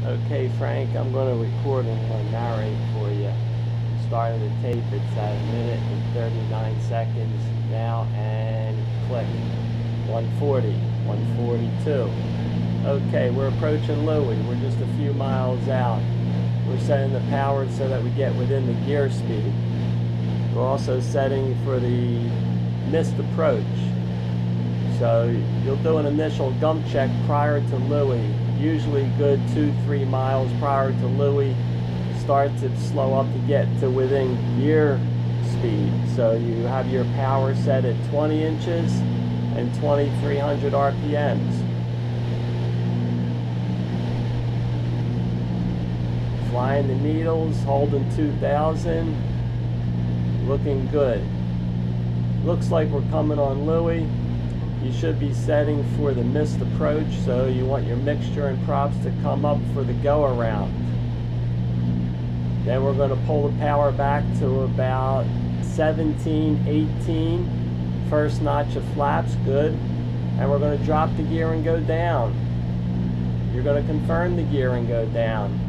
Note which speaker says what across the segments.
Speaker 1: Okay, Frank, I'm going to record and I'm going to narrate for you. Starting the tape, it's at 1:39 now, and click. 140, 142. Okay, we're approaching Louis. We're just a few miles out. We're setting the power so that we get within the gear speed. We're also setting for the missed approach. So you'll do an initial gump check prior to Louis. Usually good 2-3 miles prior to Louis. Start to slow up to get to within gear speed. So you have your power set at 20 inches and 2,300 RPMs. Flying the needles, holding 2,000. Looking good. Looks like we're coming on Louis. You should be setting for the missed approach, so you want your mixture and props to come up for the go around. Then we're going to pull the power back to about 17, 18. First notch of flaps, good. And we're going to drop the gear and go down. You're going to confirm the gear and go down.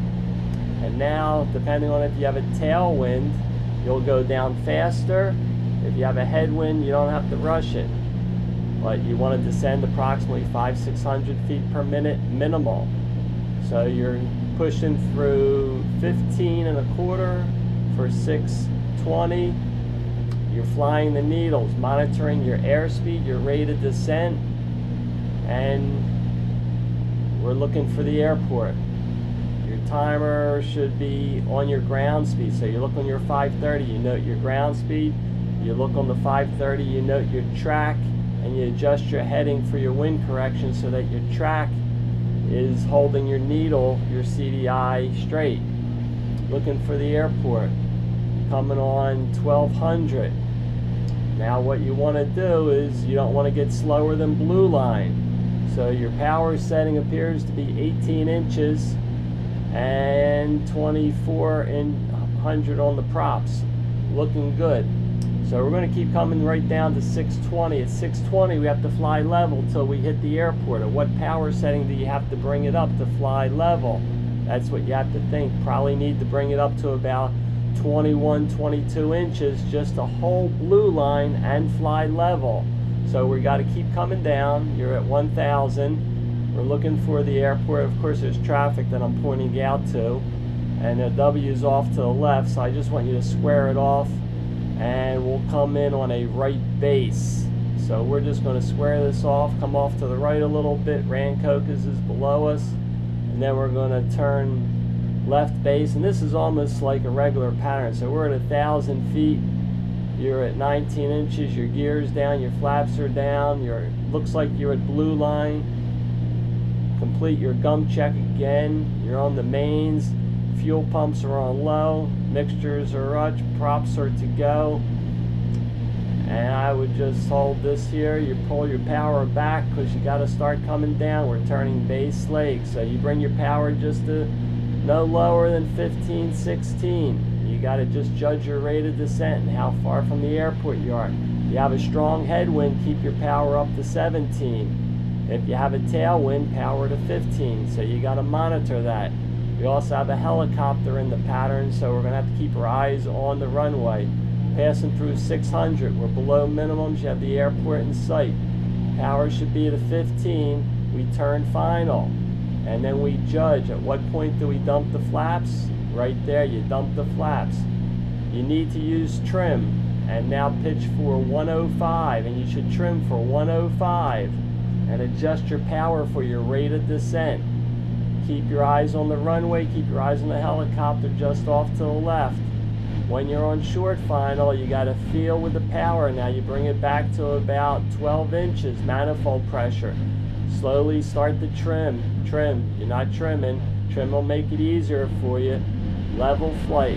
Speaker 1: And now, depending on if you have a tailwind, you'll go down faster. If you have a headwind, you don't have to rush it. But you want to descend approximately 500-600 feet per minute minimal. So you're pushing through 15.25 for 620. You're flying the needles, monitoring your airspeed, your rate of descent, and we're looking for the airport. Your timer should be on your ground speed. So you look on your 530, you note your ground speed. You look on the 530, you note your track, and you adjust your heading for your wind correction so that your track is holding your needle, your CDI, straight. Looking for the airport. Coming on 1200. Now what you want to do is you don't want to get slower than blue line. So your power setting appears to be 18 inches and 2,400 on the props. Looking good. So we're going to keep coming right down to 620. At 620 we have to fly level till we hit the airport. At what power setting do you have to bring it up to fly level? That's what you have to think. Probably need to bring it up to about 21, 22 inches just to hold blue line and fly level. So we got to keep coming down. You're at 1,000. We're looking for the airport. Of course there's traffic that I'm pointing out to, and the W is off to the left, so I just want you to square it off. And we'll come in on a right base. So we're just going to square this off, come off to the right a little bit. Rancocas is below us, and then we're going to turn left base, and this is almost like a regular pattern. So we're at 1,000 feet. You're at 19 inches. Your gear's down, your flaps are down. Looks like you're at blue line. Complete your gum check again. You're on the mains. Fuel pumps are on low, mixtures are up, props are to go. And I would just hold this here. You pull your power back because you got to start coming down. We're turning base leg, so you bring your power just to no lower than 15, 16. You got to just judge your rate of descent and how far from the airport you are. If you have a strong headwind, keep your power up to 17. If you have a tailwind, power to 15. So you got to monitor that. We also have a helicopter in the pattern, so we're going to have to keep our eyes on the runway. Passing through 600, we're below minimums. You have the airport in sight. Power should be at 15. We turn final, and then we judge at what point do we dump the flaps. Right there, you dump the flaps. You need to use trim, and now pitch for 105, and you should trim for 105, and adjust your power for your rate of descent. Keep your eyes on the runway, keep your eyes on the helicopter just off to the left. When you're on short final, you got to feel with the power. Now you bring it back to about 12 inches, manifold pressure. Slowly start to trim. Trim, you're not trimming. Trim will make it easier for you. Level flight,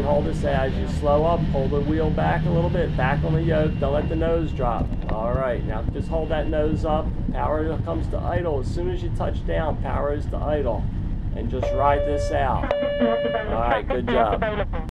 Speaker 1: hold this as you slow up, pull the wheel back a little bit, back on the yoke, don't let the nose drop. Alright, now just hold that nose up, power comes to idle. As soon as you touch down, power is to idle. And just ride this out. Alright, good job.